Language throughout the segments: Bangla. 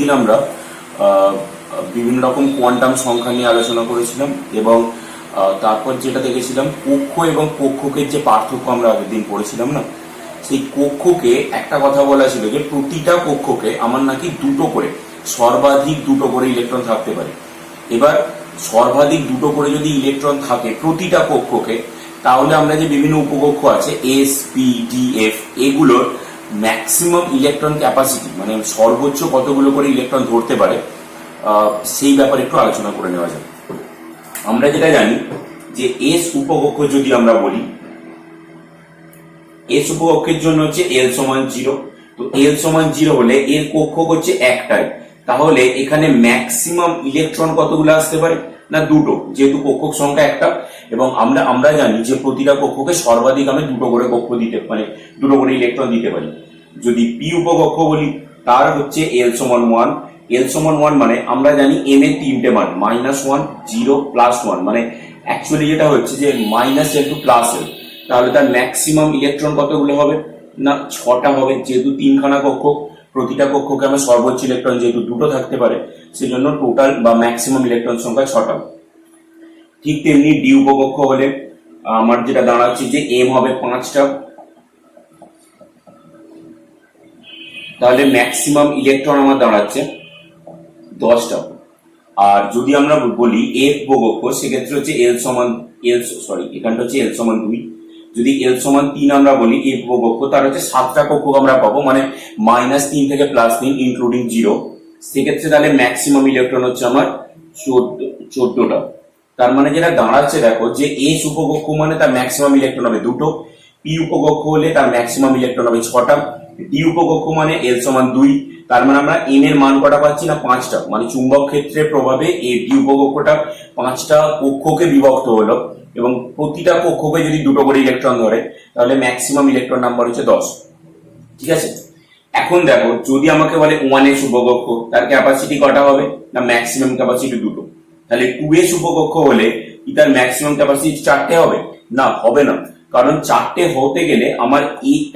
দিন আমরা বিভিন্ন রকম কোয়ান্টাম সংখ্যা নিয়ে আলোচনা করেছিলাম এবং তারপর যেটা দেখেছিলাম কক্ষ এবং কক্ষকের যে পার্থক্য আমরা আগের দিন পড়েছিলাম না, সেই কক্ষকে একটা কথা বলা ছিল যে প্রতিটা কক্ষকে আমার নাকি দুটো করে সর্বাধিক দুটো করে ইলেকট্রন থাকতে পারে। এবার সর্বাধিক দুটো করে যদি ইলেকট্রন থাকে প্রতিটা কক্ষকে, তাহলে আমরা যে বিভিন্ন উপকক্ষ আছে এস পি ডি এফ, এগুলোর ম্যাক্সিমাম ইলেকট্রন ক্যাপাসিটি মানে সর্বোচ্চ কতগুলো করে ইলেকট্রন ধরতে পারে সেই ব্যাপারে একটু আলোচনা করে নেওয়া যায়। আমরা যেটা জানি যে এস উপকক্ষ যদি আমরা বলি, এস উপকক্ষের জন্য হচ্ছে এল সমান 0। তো এল সমান 0 হলে এর কক্ষক হচ্ছে একটাই, তাহলে এখানে ম্যাক্সিমাম ইলেকট্রন কতগুলো আসতে পারে না দুটো, যেহেতু কক্ষক সংখ্যা একটা এবং আমরা জানি যে প্রতিটা কক্ষকে সর্বাধিক আমি দুটো করে কক্ষ দিতে মানে দুটো করে ইলেকট্রন দিতে পারি। যদি পি উপকক্ষ বলি তার হচ্ছে এল সমান 1। এল সমান 1 মানে আমরা জানি এম এর তিনটে মান -1 0 +1, মানে অ্যাকচুয়ালি যেটা হচ্ছে যে -l টু +l, তাহলে তার ম্যাক্সিমাম ইলেকট্রন কতগুলো হবে না 6টা হবে, যেহেতু তিনখানা কক্ষ প্রতিটা কক্ষকে আমার সর্বোচ্চ ইলেকট্রন যেহেতু দুটো থাকতে পারে সেজন্য টোটাল বা ম্যাক্সিমাম ইলেকট্রন সংখ্যা 6টা। ঠিক তেমনি ডি উপকক্ষ হলে আমার যেটা দাঁড়াচ্ছে যে এম হবে 5টা, তাহলে ম্যাক্সিমাম ইলেকট্রন আমার দাঁড়াচ্ছে 10টা। আর যদি আমরা বলি এফ উপকক্ষ সেক্ষেত্রে হচ্ছে এখানটা হচ্ছে এল সমান 2। যদি এল সমান 3 আমরা বলি এফ উপকক্ষ, তার হচ্ছে 7টা কক্ষ আমরা পাবো, মানে -3 থেকে +3 ইনক্লুডিং 0। সেক্ষেত্রে তাহলে ম্যাক্সিমাম ইলেকট্রন হচ্ছে আমার 14টা। তার মানে যেটা দাঁড়াচ্ছে দেখো যে এস উপকক্ষ মানে তার ম্যাক্সিমাম ইলেকট্রন হবে দুটো, পি উপকক্ষ হলে তার ম্যাক্সিমাম ইলেকট্রন হবে 6টা, ডি উপকক্ষ মানে এল সমান 2, তার মানে আমরা এন এর মান কটা পাচ্ছি না 5টা, মানে চুম্বক ক্ষেত্রের প্রভাবে এই ডি উপকক্ষটা 5টা কক্ষকে বিভক্ত হলো এবং প্রতিটা কক্ষকে যদি দুটো করে ইলেকট্রন ধরে তাহলে ম্যাক্সিমাম ইলেকট্রন নাম্বার হচ্ছে 10। ঠিক আছে, এখন দেখো যদি আমাকে বলে 1s উপকক্ষ তার ক্যাপাসিটি কটা হবে না ম্যাক্সিমাম ক্যাপাসিটি দুটো, তাহলে 2s উপকক্ষ হলে কি তার ম্যাক্সিমাম ক্যাপাসিটি 4টে হবে না, হবে না, কারণ 4টে হতে গেলে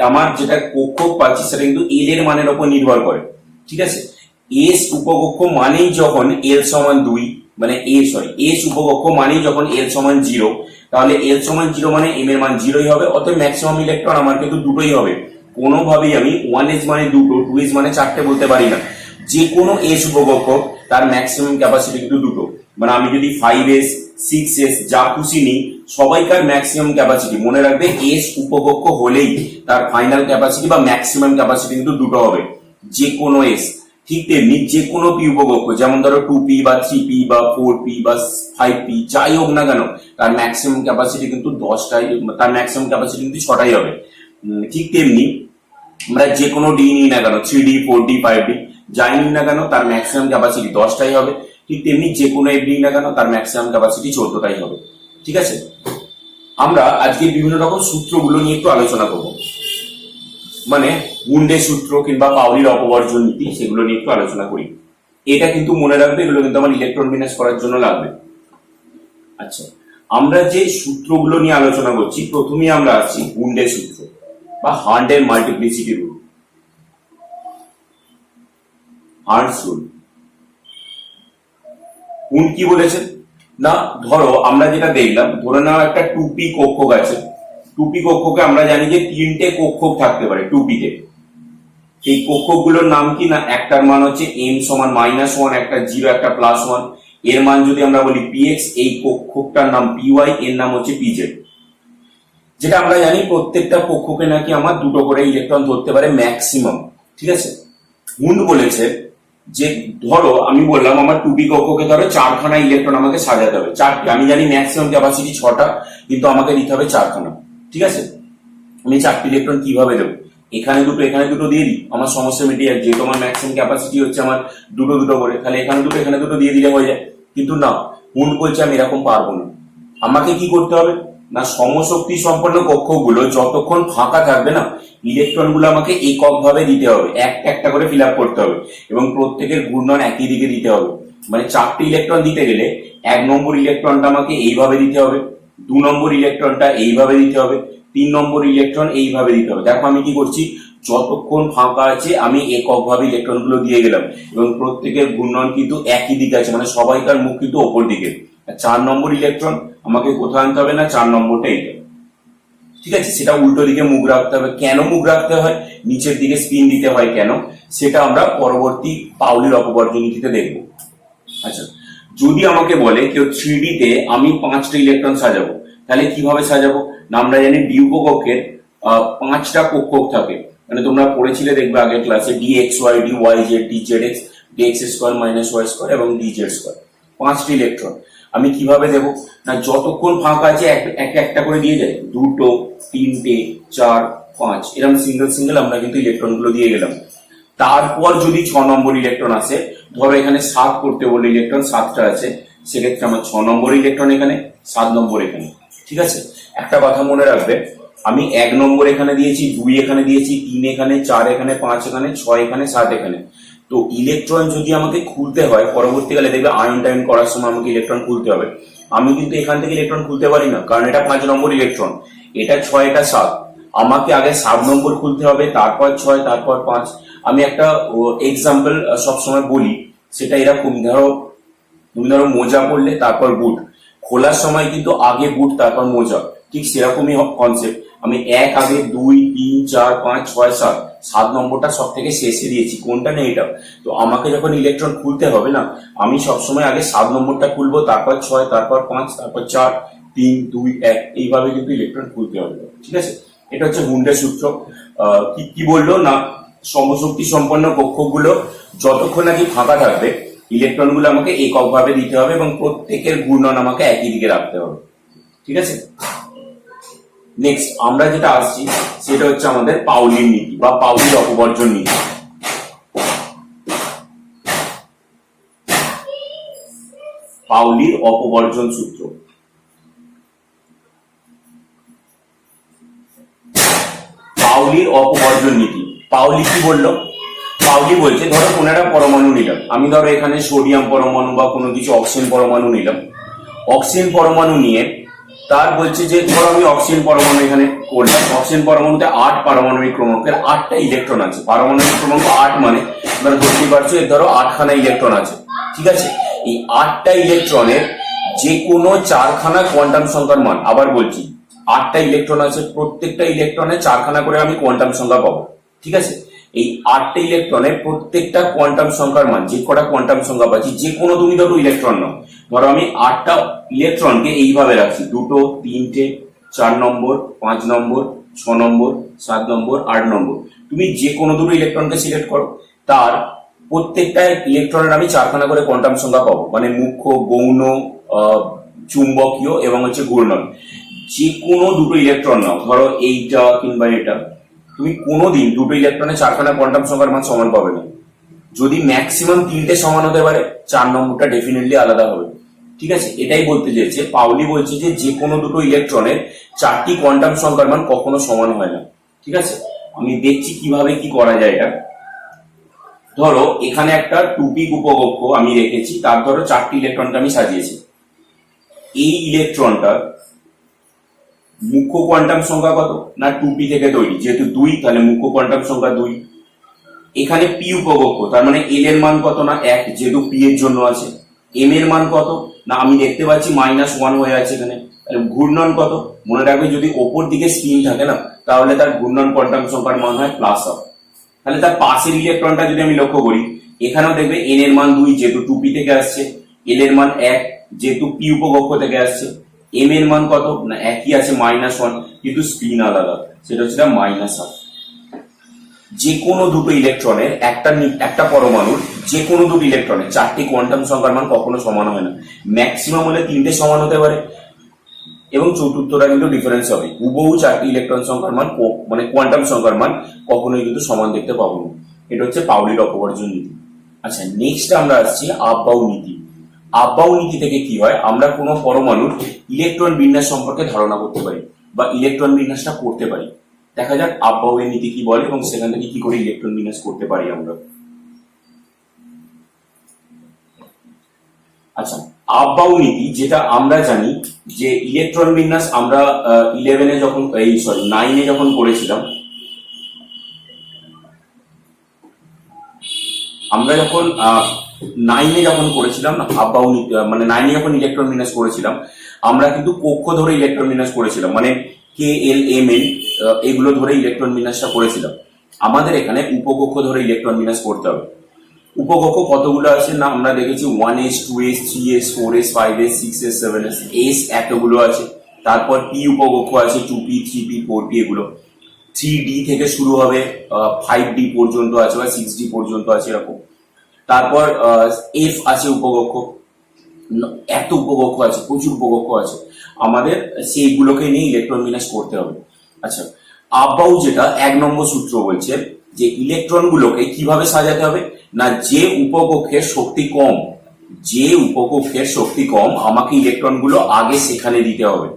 আমার যেটা কক্ষক পাচ্ছি সেটা কিন্তু এল এর মানের উপর নির্ভর করে। ঠিক আছে, এস উপকক্ষ মানেই যখন এল সমান 2 মানে এস উপকক্ষ মানেই যখন এল সমান 0, তাহলে এল সমান 0 মানে এম এর মান 0ই হবে, অতএব ম্যাক্সিমাম ইলেকট্রন আমার কিন্তু দুটোই হবে। কোনোভাবেই আমি 1s মানে দুটো 2s মানে 4টে বলতে পারি না। যে কোনো এস উপকক্ষ তার ম্যাক্সিমাম ক্যাপাসিটি কিন্তু দুটো, মানে আমি যদি 5s 6s যা খুশি নিই সবাইকার ম্যাক্সিমাম ক্যাপাসিটি মনে রাখবে এস উপকক্ষ হলেই তার ফাইনাল ক্যাপাসিটি বা ম্যাক্সিমাম ক্যাপাসিটি কিন্তু দুটো হবে, যে কোনো এস। ঠিক তেমনি যে কোনো পি উপকক্ষ, যেমন ধরো 2p বা 3p বা 4p বা 5p যাই হোক না কেন, তার ম্যাক্সিমাম ক্যাপাসিটি কিন্তু 10টাই, তার ম্যাক্সিমাম ক্যাপাসিটি কিন্তু 6টাই হবে। ঠিক তেমনি আমরা যে কোনো ডি নিই না কেন 3d 4d 5d যাই নিই না কেন তার ম্যাক্সিমাম ক্যাপাসিটি 10টাই হবে। ঠিক তেমনি যে কোনো এফ নিই না কেন তার ম্যাক্সিমাম ক্যাপাসিটি 14টাই হবে। ঠিক আছে, আমরা আজকে বিভিন্ন রকম সূত্রগুলো নিয়ে একটু আলোচনা করব, মানে হুন্ডের সূত্র কিংবা পাউলির অপবর্জন নীতি, সেগুলো নিয়ে একটু আলোচনা করি। এটা কিন্তু মনে রাখবে, এগুলো কিন্তু আমার ইলেকট্রন বিন্যাস করার জন্য লাগবে। আচ্ছা, আমরা যে সূত্রগুলো নিয়ে আলোচনা করছি প্রথমেই আমরা আসছি হুন্ডের সূত্র বা হান্ডের মাল্টিপ্লিসিটি রুল, হান্ডস রুল। হুন্ড কি বলেছেন না, ধরো আমরা যেটা দেখলাম, ধরে নাও একটা 2p কক্ষক আছে। 2p কক্ষকে আমরা জানি যে 3টে কক্ষক থাকতে পারে 2pতে। এই কক্ষকগুলোর নাম কি না, একটার মান হচ্ছে m সমান -1, একটা 0, একটা +1। এর মান যদি আমরা বলি px, এই কক্ষকটার নাম py, এর নাম হচ্ছে pz। যেটা আমরা জানি প্রত্যেকটা কক্ষকে নাকি আমার দুটো করে ইলেকট্রন ধরতে পারে ম্যাক্সিমাম। ঠিক আছে, হুন্ড বলেছে যে ধরো আমি বললাম আমার 2p কক্ষকে ধরো 4খানা ইলেকট্রন আমাকে সাজাতে হবে, 4টে, আমি জানি ম্যাক্সিমাম ক্যাপাসিটি 6টা কিন্তু আমাকে দিতে হবে 4খানা। ঠিক আছে, আমি 4টি ইলেকট্রন কিভাবে দেবো, এখানে দুটো দিয়ে দিই, আমার সমস্যা মিটিয়ে যায়, যেহেতু আমার ম্যাক্সিমাম ক্যাপাসিটি হচ্ছে আমার দুটো করে, তাহলে এখানে দুটো দিয়ে দিলে হয়ে যায়। কিন্তু না, হুন্ড বলছে আমি এরকম পারবো না, আমাকে কি করতে হবে না সমশক্তি সম্পন্ন কক্ষগুলো যতক্ষণ ফাঁকা থাকবে না ইলেকট্রন গুলো আমাকে একক ভাবে দিতে হবে, একটা করে ফিল আপ করতে হবে এবং প্রত্যেকের ঘূর্ণন একই দিকে দিতে হবে। মানে 4টি ইলেকট্রন দিতে গেলে 1 নম্বর ইলেকট্রনটা আমাকে এইভাবে দিতে হবে, 2 নম্বর ইলেকট্রনটা এইভাবে দিতে হবে, 3 নম্বর ইলেকট্রন এইভাবে দিতে হবে। দেখো আমি কি করছি, যতক্ষণ ফাঁকা আছে আমি এককভাবে ইলেকট্রনগুলো দিয়ে গেলাম, এবং প্রত্যেকের ঘূর্ণন কিন্তু একই দিকে আছে, মানে সবাইকার মুখ কিন্তু ওপর দিকে। 4 নম্বর ইলেকট্রন আমাকে কোথায় আনতে হবে না, 4 নম্বরটা এইটা, ঠিক আছে, সেটা উল্টো দিকে মুখ রাখতে হবে। কেন মুখ রাখতে হয়, নিচের দিকে স্পিন দিতে হয় কেন, সেটা আমরা পরবর্তী পাউলির অপবর্জন নীতিতে দেখব। আচ্ছা, যদি আমাকে বলে কেউ 3D তে আমি 5টা ইলেকট্রন সাজাবো, তাহলে কিভাবে সাজাবো না, আমরা জানি দ্বিউপকক্ষের 5টা কক্ষক থাকে, মানে তোমরা পড়েছিলে দেখবে আগের ক্লাসে dxy dy z dzx dx square minus y square এবং dz স্কয়ার, 5টি ইলেকট্রন। আমি কিভাবে দেব না, যতক্ষণ ফাঁকা আছে একটা করে দিয়ে যাই, 2টো 3টে 4 5 এরকম সিঙ্গেল সিঙ্গেল আমরা কিন্তু ইলেকট্রন গুলো দিয়ে গেলাম। তারপর যদি 6 নম্বর ইলেকট্রন আসে, ধরো এখানে 7 করতে বলে ইলেকট্রন 7টা আছে, সেক্ষেত্রে আমার 6 নম্বর ইলেকট্রন এখানে, 7 নম্বর এখানে, ঠিক আছে। একটা কথা মনে রাখবে, আমি 1 নম্বর এখানে দিয়েছি, 2 এখানে দিয়েছি, 3 এখানে, 4 এখানে, 5 এখানে, 6 এখানে, 7 এখানে। তো ইলেকট্রন যদি আমাকে খুলতে হয় পরবর্তীকালে, দেখবে আয়ন টাইন করার সময় আমাকে ইলেকট্রন খুলতে হবে, আমি কিন্তু এখান থেকে ইলেকট্রন খুলতে পারি না, কারণ এটা 5 নম্বর ইলেকট্রন, এটা 6, এটা 7, আমাকে আগে 7 নম্বর খুলতে হবে, তারপর 6, তারপর 5। আমি একটা এক্সাম্পল সবসময় বলি, সেটা এরকম, তুমি ধরো মোজা পরলে তারপর বুট, খোলার সময় কিন্তু আগে বুট তারপর মোজা, ঠিক সেরকমই কনসেপ্ট। আমি 1 আগে, 2 3 4 5 6 7, 7 নম্বরটা সব থেকে শেষে দিয়েছি, কোনটা নেই এটা। তো আমাকে যখন ইলেকট্রন খুলতে হবে না, আমি সবসময় আগে 7 নম্বরটা খুলবো, তারপর 6, তারপর 5, তারপর 4 3 2 1, এইভাবে কিন্তু ইলেকট্রন খুলতে হবে, ঠিক আছে। এটা হচ্ছে হুন্ডের সূত্র। কি বললো না, সমশক্তি সম্পন্ন কক্ষগুলো যতক্ষণ নাকি ফাঁকা থাকবে, ইলেকট্রন গুলো আমাকে এককভাবে দিতে হবে এবং প্রত্যেকের ঘূর্ণন আমাকে একই দিকে রাখতে হবে, ঠিক আছে। নেক্সট আমরা যেটা আসছি সেটা হচ্ছে আমাদের পাউলির নীতি বা পাউলির অপবর্জন নীতি। পাউলির অপবর্জন সূত্র। পাউলির অপবর্জন নীতি। পাউলি কি বললো, পাউলি বলছে ধরো কোনো একটা পরমাণু নিলাম, আমি ধরো এখানে সোডিয়াম পরমাণু বা কোনো কিছু অক্সিজেন পরমাণু নিলাম, অক্সিজেন পরমাণু নিয়ে তার বলছে যে ধরো আমি অক্সিজেন পরমাণু এখানে করলাম, অক্সিজেন পরমাণুতে 8 পারমাণবিক ক্রমাঙ্কের 8টা ইলেকট্রন আছে, পারমাণবিক ক্রমাঙ্ক 8 মানে তোমরা ধরতে পারছো এর ধরো 8খানা ইলেকট্রন আছে, ঠিক আছে। এই 8টা ইলেকট্রনের যে কোনো 4খানা কোয়ান্টাম সংখ্যার মান, আবার বলছি 8টা ইলেকট্রন আছে, প্রত্যেকটা ইলেকট্রনে 4খানা করে আমি কোয়ান্টাম সংখ্যা পাবো, ঠিক আছে। এই 8টা ইলেকট্রনের প্রত্যেকটা কোয়ান্টাম সংখ্যার মান, যে কটা কোয়ান্টাম সংখ্যা পাচ্ছি, যে কোনো তুমি ধরো ইলেকট্রন নাও, ধরো আমি 8টা ইলেকট্রনকে এইভাবে রাখছি, 2টো 3টে 4 নম্বর 5 নম্বর 6 নম্বর 7 নম্বর 8 নম্বর, তুমি যে কোনো দুটো ইলেকট্রনকে সিলেক্ট করো, তার প্রত্যেকটা ইলেকট্রনের আমি 4খানা করে কোয়ান্টাম সংখ্যা পাবো, মানে মুখ্য, গৌণ, চুম্বকীয় এবং হচ্ছে ঘূর্ণন। যে কোনো দুটো ইলেকট্রন নাও, ধরো এইটা কিংবা এটা, তুমি কোনোদিন দুটো ইলেকট্রনে 4খানা কোয়ান্টাম সংখ্যার মান সমান পাবে না। যদি ম্যাক্সিমাম 3টে সমান হতে পারে, 4 নম্বরটা ডেফিনেটলি আলাদা হবে, ঠিক আছে। এটাই বলতে চেয়েছে, পাউলি বলছে যে কোনো দুটো ইলেকট্রনের 4টি কোয়ান্টাম সংখ্যার মান কখনো সমান হয় না, ঠিক আছে। আমি দেখছি কিভাবে কি করা যায় এটা। ধরো এখানে একটা 2p উপকক্ষ আমি রেখেছি, তার ধরো 4টি ইলেকট্রনকে আমি সাজিয়েছি। এই ইলেকট্রনটা মুখ্য কোয়ান্টাম সংখ্যা কত না 2p থেকে তৈরি, যেহেতু 2 তাহলে মুখ্য কোয়ান্টাম সংখ্যা 2। এখানে p উপকক্ষ, তার মানে l এর মান কত না 1, যেহেতু p এর জন্য আছে। m এর মান কত না আমি দেখতে পাচ্ছি -1 হয়ে আছে এখানে, তাহলে ঘূর্ণন কত, মনে রাখবে যদি ওপর দিকে স্পিন থাকে না, তাহলে তার ঘূর্ণন কোয়ান্টাম সংখ্যার মান হয় +1। তাহলে তার পাশের ইলেকট্রনটা যদি আমি লক্ষ্য করি, এখানেও দেখবে n এর মান 2 যেহেতু 2p থেকে আসছে, l এর মান 1 যেহেতু p উপকক্ষ থেকে আসছে, m এর মান কত না একই আছে -1, কিন্তু স্পিন আলাদা, সেটা হচ্ছে -8। যে কোনো দুটো ইলেকট্রনের একটা পরমাণুর যে কোনো দুটো ইলেকট্রনের 4টি কোয়ান্টাম সংখ্যার মান কখনো সমান হয় না, ম্যাক্সিমাম হলে 3টে সমান হতে পারে এবং চতুর্থটা কিন্তু ডিফারেন্স হবে। হুবহু 4টি ইলেকট্রন সংখ্যার মান মানে কোয়ান্টাম সংখ্যার মান কখনোই কিন্তু সমান দেখতে পাবো না। এটা হচ্ছে পাউলির অপবর্জন নীতি। আচ্ছা, নেক্সট আমরা আসছি আফবাউ নীতি। আফবাউ নীতি থেকে কি হয়, আমরা কোনো পরমাণুর ইলেকট্রন বিন্যাস সম্পর্কে ধারণা করতে পারি বা ইলেকট্রন বিন্যাসটা করতে পারি। দেখা যাক আফবাউ এর নীতি কি বলে এবং সেখান থেকে কি করে ইলেকট্রন বিন্যাস করতে পারি আমরা। আচ্ছা, আফবাউ নীতি যেটা আমরা জানি যে ইলেকট্রন বিন্যাস আমরা 9 যখন করেছিলাম, আমরা যখন 9-এ যখন করেছিলাম না, হাফ বাউন্ড, মানে 9-এ যখন ইলেকট্রন বিন্যাস করেছিলাম, আমরা কিন্তু কক্ষ ধরে ইলেকট্রন বিন্যাস করেছিলাম, মানে KLMN এগুলো ধরে ইলেকট্রন বিন্যাসটা করেছিলাম। আমাদের এখানে উপকক্ষ ধরে ইলেকট্রন বিন্যাস করতে হবে। উপকক্ষ কতগুলো আছে না, আমরা দেখেছি 1s, 2s, 3s, 4s, 5s, 6s, 7s, s এতগুলো আছে। তারপর P উপকক্ষ আছে, 2p, 3p, 4p, এগুলো 3d থেকে শুরু হবে, 5d পর্যন্ত আছে বা 6d পর্যন্ত আছে এরকম। তারপর F আছে উপকক্ষ, এত উপকক্ষ আছে, প্রচুর উপকক্ষ আছে, আমাদের সেইগুলোকে নিয়ে ইলেকট্রন বিন্যাস করতে হবে। আচ্ছা, আব্বাউ যেটা 1 নম্বর সূত্র বলছে যে ইলেকট্রন গুলোকে কিভাবে সাজাতে হবে না, যে উপকক্ষের শক্তি কম, যে উপকক্ষের শক্তি কম আমাকে ইলেকট্রন গুলো আগে সেখানে দিতে হবে।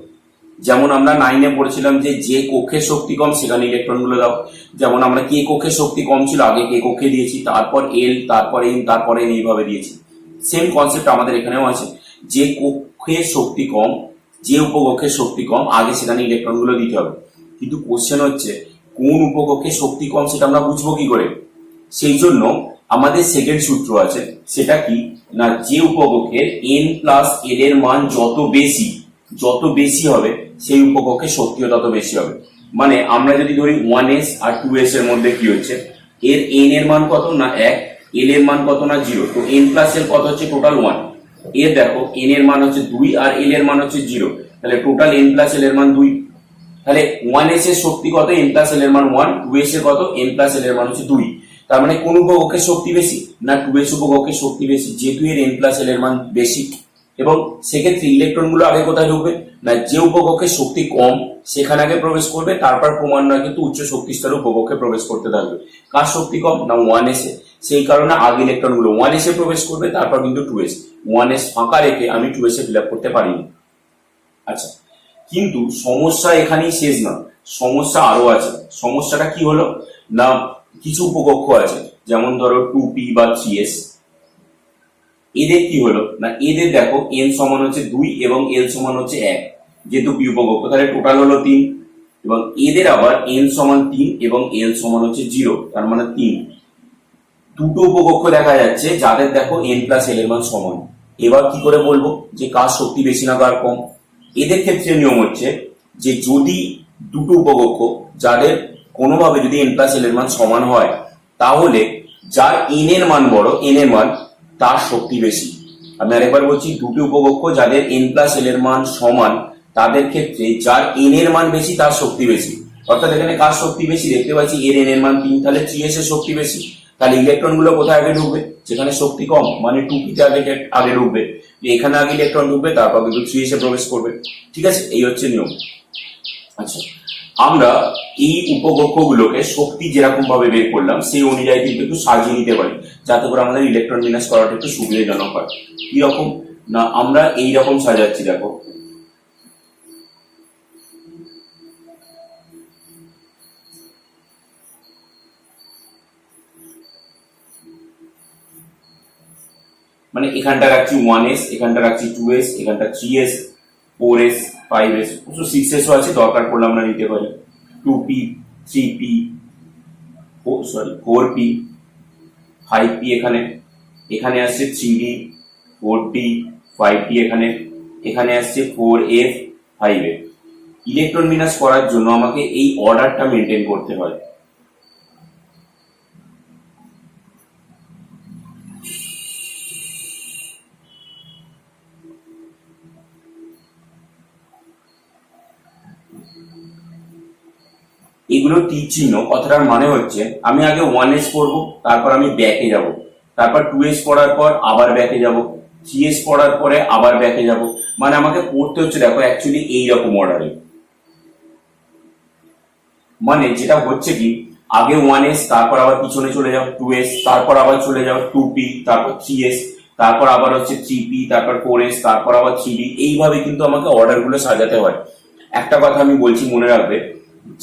যেমন আমরা 9-এ পড়েছিলাম যে যে কক্ষের শক্তি কম সেখানে ইলেকট্রন গুলো দাও। যেমন আমরা কে কক্ষের শক্তি কম ছিল, আগে কে কক্ষে দিয়েছি, তারপর এল, তারপর এম, তারপর এন, এইভাবে দিয়েছি। সেম কনসেপ্ট আমাদের এখানেও আছে, যে কক্ষের শক্তি কম, যে উপকক্ষের শক্তি কম আগে সেখানে ইলেকট্রন গুলো দিতে হবে। কিন্তু কোশ্চেন হচ্ছে কোন উপকক্ষের শক্তি কম সেটা আমরা বুঝবো কি করে? সেই জন্য আমাদের সেকেন্ড সূত্র আছে, সেটা কি না, যে উপকক্ষের n প্লাস l এর মান যত বেশি হবে সেই উপকক্ষের শক্তিও তত বেশি হবে। মানে আমরা যদি ধরি 1s আর 2s এর মধ্যে কি হচ্ছে, এর n এর মান কত না 1, l এর মান কত না 0, তো n প্লাস l কত হচ্ছে, টোটাল 1। এর দেখো n এর মান হচ্ছে 2 আর l এর মান হচ্ছে 0, তাহলে টোটাল n প্লাস l এর মান 2। তাহলে 1s এর শক্তি কত, n প্লাস l এর মান 1, 2s এর কত, n প্লাস l এর মান হচ্ছে 2। তার মানে কোন উপকক্ষের শক্তি বেশি না, 2s উপকক্ষের শক্তি বেশি, যেহেতু এর n প্লাস l এর মান বেশি। এবং সেক্ষেত্রে ইলেকট্রন গুলো আগে কোথায় ঢুকবে না, যে উপকক্ষের শক্তি কম সেখানে আগে প্রবেশ করবে, তারপর ক্রমান্বয়ে কিন্তু উচ্চ শক্তি স্তরে উপকক্ষে প্রবেশ করতে থাকবে। কার শক্তি কম না 1s এ, সেই কারণে আগে ইলেকট্রন গুলো 1s এ প্রবেশ করবে, তারপর কিন্তু 2s। 1s ফাঁকা রেখে আমি 2s এ ফিল আপ করতে পারিনি। আচ্ছা, কিন্তু সমস্যা এখানেই শেষ না, সমস্যা আরো আছে। সমস্যাটা কি হলো না, কিছু উপকক্ষ আছে যেমন ধরো 2p বা 3s, এদের কি হলো না, এদের দেখো n সমান হচ্ছে 2 এবং l সমান হচ্ছে 1, যেহেতু p উপকক্ষ তাহলে টোটাল হলো 3। এবং এদের আবার n সমান 3 এবং l সমান হচ্ছে 0, তার মানে 3। দুটো উপকক্ষ দেখা যাচ্ছে যাদের দেখো n প্লাস l এর মান সমান। এবার কি করে বলবো যে কার শক্তি বেশি না কার কম? এদের ক্ষেত্রে নিয়ম হচ্ছে যে যদি দুটো উপকক্ষ যাদের কোনোভাবে যদি n প্লাস l এর মান সমান হয়, তাহলে যার n এর মান বড়, n এর মান, তার শক্তি বেশি। আমি আরেকবার বলছি, দুটি উপকক্ষ যাদের n প্লাস l এর মান সমান, তাদের ক্ষেত্রে যার n এর মান বেশি তার শক্তি বেশি। অর্থাৎ এখানে কার শক্তি বেশি দেখতে পাচ্ছি, এর n এর মান 3, তাহলে 3s এর শক্তি বেশি। তাহলে ইলেকট্রন গুলো কোথায় আগে ঢুকবে, যেখানে শক্তি কম, মানে 2p তে আগে ঢুকবে। এখানে আগে ইলেকট্রন ঢুকবে, তারপর কিন্তু 3s এ প্রবেশ করবে। ঠিক আছে, এই হচ্ছে নিয়ম। আচ্ছা, আমরা এই উপকক্ষ গুলোকে শক্তি যেরকম ভাবে বের করলাম সেই অনুযায়ী কিন্তু একটু সাজিয়ে নিতে পারি, যাতে করে আমাদের ইলেকট্রন বিন্যাস করাটা একটু সুবিধাজনক হয়। কিরকম না, আমরা এইরকম সাজাচ্ছি, দেখো মানে এখানটা রাখছি 1s, এখানটা রাখছি 2s, এখানটা 3s, 4s, 5s, 6s ও আছে, দরকার পড়লে আমরা নিতে পারি 2p, 3p, 4p, 5p, এখানে আসছে 3d, 4d, 5d, এখানে আসছে 4f, 5f। ইলেকট্রন বিন্যাস করার জন্য আমাকে এই অর্ডারটা মেনটেন করতে হয়। এগুলো তীর চিহ্ন, কথাটার মানে হচ্ছে আমি আগে 1s পড়বো, তারপর আমি ব্যাকে যাব, তারপর 2s পড়ার পর আবার ব্যাকে যাব, 3s পড়ার পরে আবার ব্যাকে যাব। মানে আমাকে পড়তে হচ্ছে দেখো অ্যাকচুয়ালি এইরকম অর্ডারে। মানে যেটা হচ্ছে কি, আগে 1s, তারপর আবার পিছনে চলে যাও 2s, তারপর আবার চলে যাও 2p, তারপর 3s, তারপর আবার হচ্ছে 3p, তারপর 4s, তারপর আবার 3d। এইভাবে কিন্তু আমাকে অর্ডার গুলো সাজাতে হয়। একটা কথা আমি বলছি, মনে রাখবে,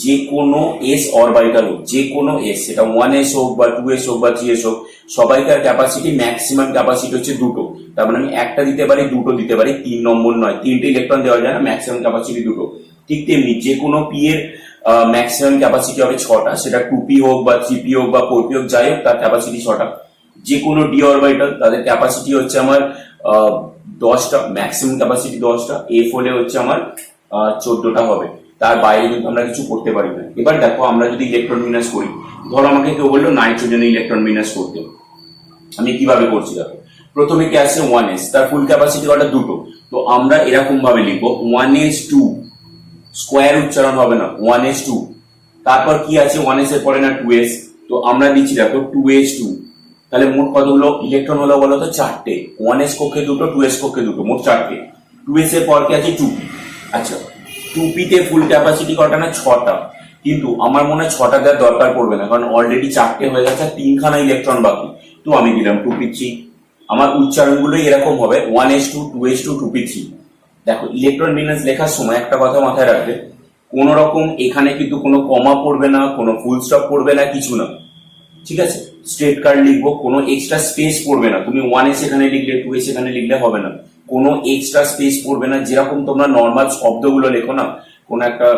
যে কোনো এস অরবিটাল হোক, যে কোনো এস, সেটা 1s হোক বা 2s হোক বা 3s হোক, সবাইকার ক্যাপাসিটি, ম্যাক্সিমাম ক্যাপাসিটি হচ্ছে দুটো। তার মানে আমি একটা দিতে পারি, দুটো দিতে পারি, 3 নম্বর নয়, 3টে ইলেকট্রন দেওয়া যায় না, ম্যাক্সিমাম ক্যাপাসিটি দুটো। ঠিক তেমনি যে কোনো পি এর ম্যাক্সিমাম ক্যাপাসিটি হবে 6টা, সেটা 2p হোক বা 3p হোক বা 4p হোক, যাই হোক তার ক্যাপাসিটি 6টা। যে কোনো ডি অরবিটাল তাদের ক্যাপাসিটি হচ্ছে আমার 10টা, ম্যাক্সিমাম ক্যাপাসিটি 10টা, এফ হলে হচ্ছে আমার 14টা হবে, তার বাইরে কিন্তু আমরা কিছু করতে পারি না। এবার দেখো আমরা যদি ইলেকট্রন বিন্যাস করি, ধরো আমাকে কেউ বললো নাইট্রোজেনে ইলেকট্রন বিন্যাস করতে, আমি কিভাবে করছি দেখো। প্রথমে কি আসছে 1s, তার ফুল ক্যাপাসিটি কটা? দুটো। তো আমরা এরকম ভাবে লিখবো 1s2, স্কোয়ার উচ্চারণ হবে না, 1s2। তারপর কি আছে 1s এর পরে না 2s, তো আমরা দিচ্ছি দেখো 2s2। তাহলে মোট কতগুলো ইলেকট্রন হলো বলো তো? 4টে। 1s কক্ষে দুটো, 2s কক্ষে দুটো, মোট 4টে। 2s এর পর কি আছে 2p। আচ্ছা 2p তে ফুল ক্যাপাসিটি কটা না? 6টা। কিন্তু আমার মনে হয় 6টা দেওয়ার দরকার পড়বে না, কারণ অলরেডি 4টে হয়ে গেছে, 3খানা ইলেকট্রন বাকি। তো আমি দিলাম 2p3। আমার উচ্চারণগুলোই এরকম হবে 1s2, 2s2, 2p3। দেখো ইলেকট্রন বিন্যাস লেখার সময় একটা কথা মাথায় রাখবে, কোন রকম এখানে কিন্তু কোনো কমা পড়বে না, কোনো ফুল স্টপ পড়বে না, কিছু না, ঠিক আছে? স্ট্রেট কার্ড লিখবো, কোনো এক্সট্রা স্পেস পড়বে না। তুমি 1s এখানে লিখলে 2s এখানে লিখলে হবে না, কোনো এক্সট্রা স্পেস পড়বে না। যেরকম তোমরা নর্মাল শব্দগুলো লেখো না, কোনো একটা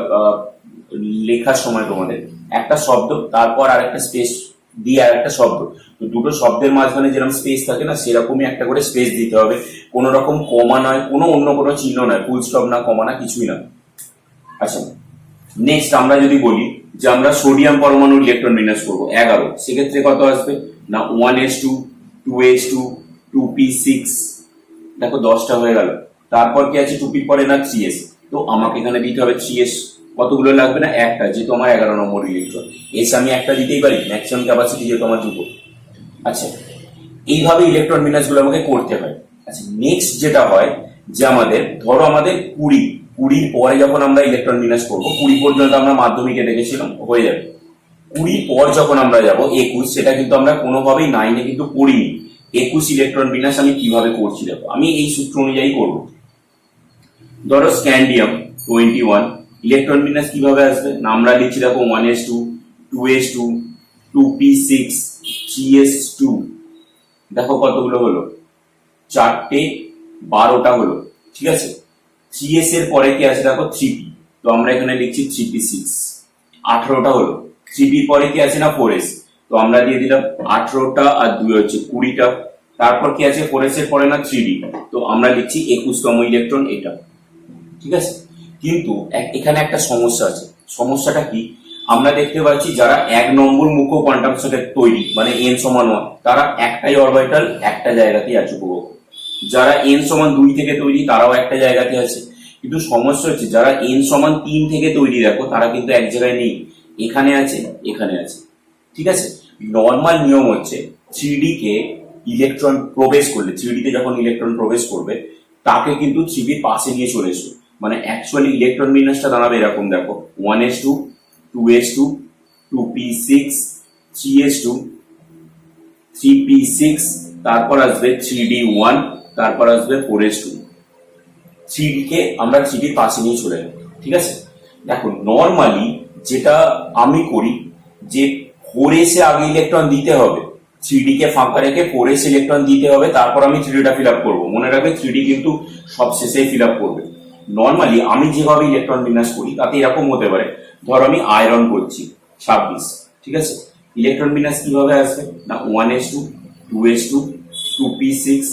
লেখার সময় তোমাদের একটা শব্দ, তারপর আরেকটা স্পেস দিয়ে আরেকটা শব্দ, তো দুটো শব্দের মাঝখানে যেরকম স্পেস থাকে না, সেরকমই একটা করে স্পেস দিতে হবে। কোনো রকম কমা নয়, কোনো অন্য কোনো চিহ্ন নয়, ফুল স্টপ না, কমা না, কিছুই না। আচ্ছা নেক্সট আমরা যদি বলি যে আমরা সোডিয়াম পরমাণুর ইলেকট্রন বিন্যাস করবো 11, সেক্ষেত্রে কত আসবে না 1s2, 2s2, 2p6। দেখো 10টা হয়ে গেল। তারপর কি আছে 2p পরে না 3s, তো আমাকে এখানে দিতে হবে 3s। কতগুলো লাগবে না? একটা, যেহেতু আমার 11 নম্বর ইলেকট্রন। এস আমি একটা দিতেই পারি, ম্যাক্সিমাম ক্যাপাসিটি যেহেতু আমার দুটো। আচ্ছা এইভাবে ইলেকট্রন বিন্যাস গুলো আমাকে করতে হয়। আচ্ছা নেক্সট যেটা হয় যে আমাদের ধরো আমাদের 20 পরে যখন আমরা ইলেকট্রন বিন্যাস করবো, 20 পর্যন্ত আমরা মাধ্যমিকে দেখেছিলাম হয়ে যাবে। 20 পর যখন আমরা যাব 21, সেটা কিন্তু আমরা কোনোভাবেই 9-এ কিন্তু পড়িনি। 21 ইলেকট্রন বিন্যাস আমি কিভাবে করছি দেখো, আমি এই সূত্র অনুযায়ী করবো। ধরো স্ক্যান্ডিয়াম 21, ইলেকট্রন বিন্যাস কিভাবে আসবে না, আমরা লিখছি দেখো 1s2, 2s2, 2p6, 3s2। দেখো কতগুলো হলো? 4টে, 12টা হলো, ঠিক আছে? 3s এর পরে কি আছে দেখো 3p, তো আমরা এখানে লিখছি 3p6, 18টা হলো। 3p পরে কি আছে না 4s, তো আমরা দিয়ে দিলাম 18টা, আর 2 হচ্ছে 20টা। তারপর কি আছে 4s এর পরে না 3d, তো আমরা লিখছি 21তম ইলেকট্রন এটা, ঠিক আছে? কিন্তু এখানে একটা সমস্যা আছে। সমস্যাটা কি? আমরা দেখতে পাচ্ছি যারা 1 নম্বর মুখ্য কোয়ান্টাম সংখ্যা তৈরি মানে n সমান 1, তারা একটাই অরবিটাল একটা জায়গাতেই আছে উপভোগ। যারা n সমান 2 থেকে তৈরি তারাও একটা জায়গাতে আছে। কিন্তু সমস্যা হচ্ছে যারা n সমান 3 থেকে তৈরি, দেখো তারা কিন্তু এক জায়গায় নেই, এখানে আছে, এখানে আছে, ঠিক আছে? নর্মাল নিয়ম হচ্ছে 3d কে ইলেকট্রন প্রবেশ করলে, 3d তে যখন ইলেকট্রন প্রবেশ করবে তাকে কিন্তু 3d পাশে নিয়ে চলে এসো। মানে অ্যাকচুয়ালি ইলেকট্রন বিন্যাসটা দাঁড়াবে এরকম দেখো 1s2, 2s2, 2p6, 3s2, 3p6, তারপর আসবে 3d1, তারপর আসবে 4s2। 3d কে আমরা 3d পাশে নিয়ে চলে যাব, ঠিক আছে? দেখো নর্মালি যেটা আমি করি যে 4s এ আগে ইলেকট্রন দিতে হবে, 3d কে ফাঁকা রেখে 4s ইলেকট্রন দিতে হবে, তারপর আমি 3d টা ফিল আপ করবো। মনে রাখবে 3d কিন্তু সব শেষে ফিল আপ করবে। নর্মালি আমি যেভাবে ইলেকট্রন বিন্যাস করি তাতে এরকম হতে পারে, ধরো আমি আয়রন করছি 26, ঠিক আছে? ইলেকট্রন বিন্যাস কিভাবে আসবে না 1s2, 2s2, 2p6,